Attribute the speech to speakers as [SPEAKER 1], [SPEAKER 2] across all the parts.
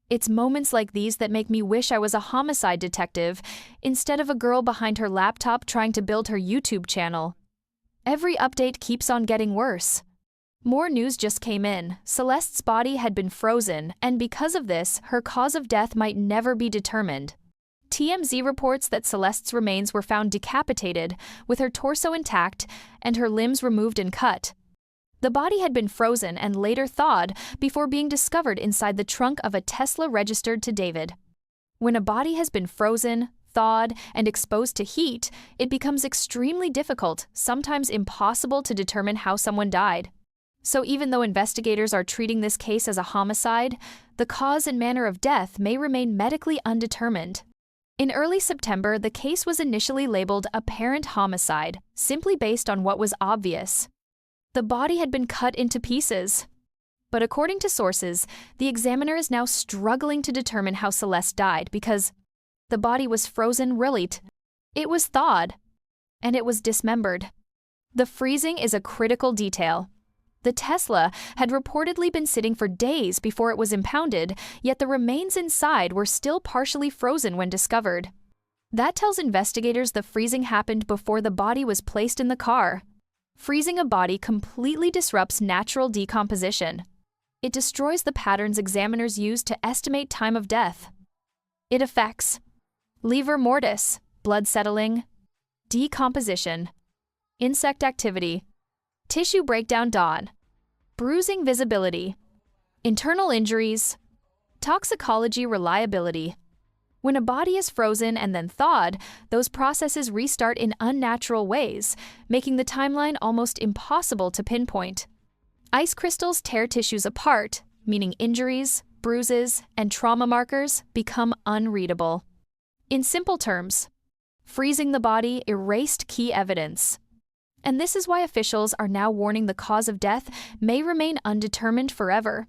[SPEAKER 1] It's moments like these that make me wish I was a homicide detective instead of a girl behind her laptop trying to build her YouTube channel. Every update keeps on getting worse. More news just came in. Celeste's body had been frozen, and because of this, her cause of death might never be determined. TMZ reports that Celeste's remains were found decapitated, with her torso intact and her limbs removed and cut. The body had been frozen and later thawed before being discovered inside the trunk of a Tesla registered to David. When a body has been frozen, thawed, and exposed to heat, it becomes extremely difficult, sometimes impossible to determine how someone died. So even though investigators are treating this case as a homicide, the cause and manner of death may remain medically undetermined. In early September, the case was initially labeled apparent homicide, simply based on what was obvious. The body had been cut into pieces. But according to sources, the examiner is now struggling to determine how Celeste died because the body was frozen really. It was thawed, and it was dismembered. The freezing is a critical detail. The Tesla had reportedly been sitting for days before it was impounded, yet the remains inside were still partially frozen when discovered. That tells investigators the freezing happened before the body was placed in the car. Freezing a body completely disrupts natural decomposition. It destroys the patterns examiners use to estimate time of death. It affects livor mortis, blood settling, decomposition, insect activity, tissue breakdown dawn, bruising visibility, internal injuries, toxicology reliability. When a body is frozen and then thawed, those processes restart in unnatural ways, making the timeline almost impossible to pinpoint. Ice crystals tear tissues apart, meaning injuries, bruises, and trauma markers become unreadable. In simple terms, freezing the body erased key evidence. And this is why officials are now warning the cause of death may remain undetermined forever.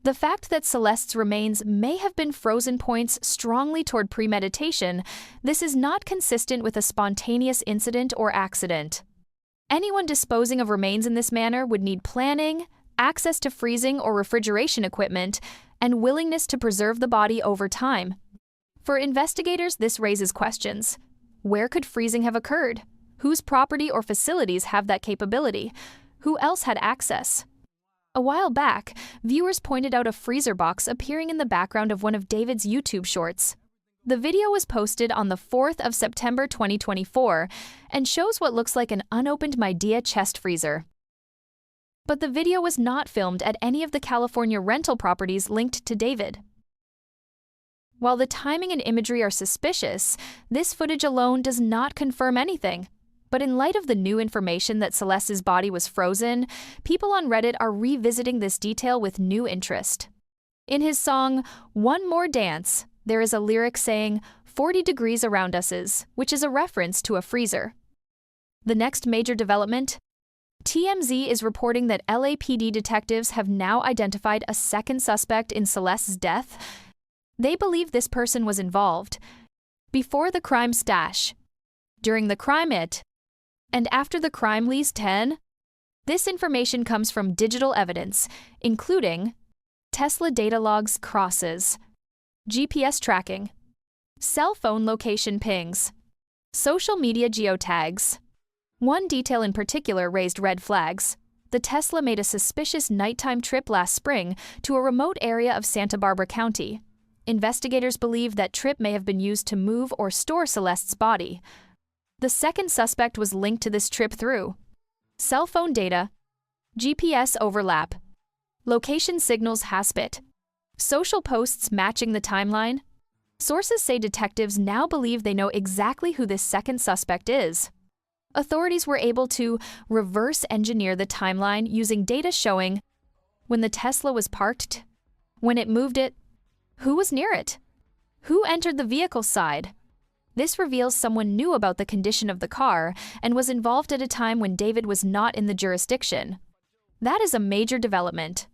[SPEAKER 1] The fact that Celeste's remains may have been frozen points strongly toward premeditation. This is not consistent with a spontaneous incident or accident. Anyone disposing of remains in this manner would need planning, access to freezing or refrigeration equipment, and willingness to preserve the body over time. For investigators, this raises questions. Where could freezing have occurred? Whose property or facilities have that capability? Who else had access? A while back, viewers pointed out a freezer box appearing in the background of one of David's YouTube shorts. The video was posted on the 4th of September 2024 and shows what looks like an unopened Midea chest freezer. But the video was not filmed at any of the California rental properties linked to David. While the timing and imagery are suspicious, this footage alone does not confirm anything. But in light of the new information that Celeste's body was frozen, people on Reddit are revisiting this detail with new interest. In his song, One More Dance, there is a lyric saying, 40 degrees around us is, which is a reference to a freezer. The next major development? TMZ is reporting that LAPD detectives have now identified a second suspect in Celeste's death. They believe this person was involved before the crime stash, during the crime and after the crime lease 10. This information comes from digital evidence, including Tesla data logs crosses, GPS tracking, cell phone location pings, social media geotags. One detail in particular raised red flags. The Tesla made a suspicious nighttime trip last spring to a remote area of Santa Barbara County. Investigators believe that trip may have been used to move or store Celeste's body. The second suspect was linked to this trip through cell phone data, GPS overlap, location signals haspit, social posts matching the timeline. Sources say detectives now believe they know exactly who this second suspect is. Authorities were able to reverse engineer the timeline using data showing when the Tesla was parked, when it moved it, who was near it, who entered the vehicle side. This reveals someone knew about the condition of the car and was involved at a time when David was not in the jurisdiction. That is a major development.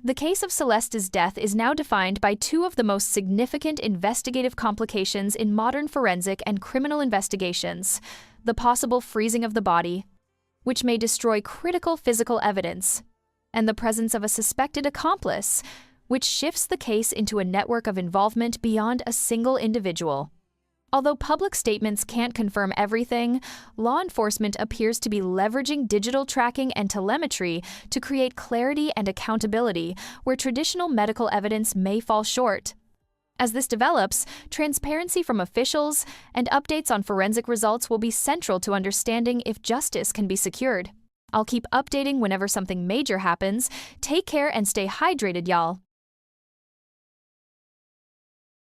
[SPEAKER 1] The case of Celeste's death is now defined by two of the most significant investigative complications in modern forensic and criminal investigations: the possible freezing of the body, which may destroy critical physical evidence, and the presence of a suspected accomplice, which shifts the case into a network of involvement beyond a single individual. Although public statements can't confirm everything, law enforcement appears to be leveraging digital tracking and telemetry to create clarity and accountability where traditional medical evidence may fall short. As this develops, transparency from officials and updates on forensic results will be central to understanding if justice can be secured. I'll keep updating whenever something major happens. Take care and stay hydrated, y'all.